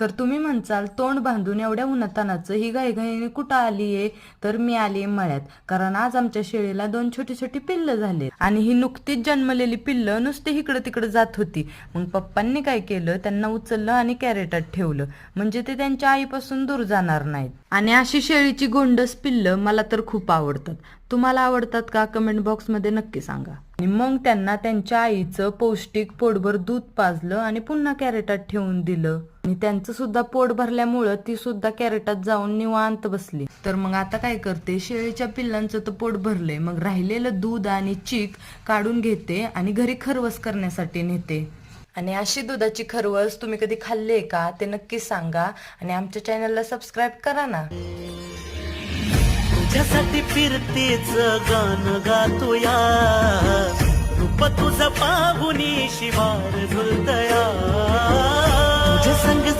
तर तुम्ही म्हणसाल तोंड बांधून एवढ्या उन्हातानाचं ही घाईघाईने कुठं आलीये, तर मी आलीये मळ्यात. कारण आज आमच्या शेळीला 2 छोटी छोटी पिल्लं झाले आणि ही नुकतीच जन्मलेली पिल्लं नुसते इकडं तिकडं जात होती. मग पप्पांनी काय केलं, त्यांना उचललं आणि कॅरेटात ठेवलं, म्हणजे ते त्यांच्या आईपासून दूर जाणार नाहीत. आणि अशी शेळीची गोंडस पिल्लं मला तर खूप आवडतात. तुम्हाला आवडतात का? कमेंट बॉक्समध्ये नक्की सांगा. आणि मग त्यांना त्यांच्या आईचं पौष्टिक पोटभर दूध पाजलं आणि पुन्हा कॅरेटात ठेवून दिलं. आणि त्यांचं सुद्धा पोट भरल्यामुळं ती सुद्धा कॅरेटात जाऊन निवांत बसली. तर मग आता काय करते, शेळीच्या पिल्लांचं तर पोट भरलंय, मग राहिलेलं दूध आणि चीक काढून घेते आणि घरी खरवस करण्यासाठी नेते. आणि अशी दुधाची खरवस तुम्ही कधी खाल्ली आहे का, ते नक्की सांगा. आणि आमच्या चॅनलला सबस्क्राईब करा ना. तुझ्यासाठी फिरतेच गाणं गातोया, रूप तुझं पाहुनी शिवार झुलतया. तुझ्या संग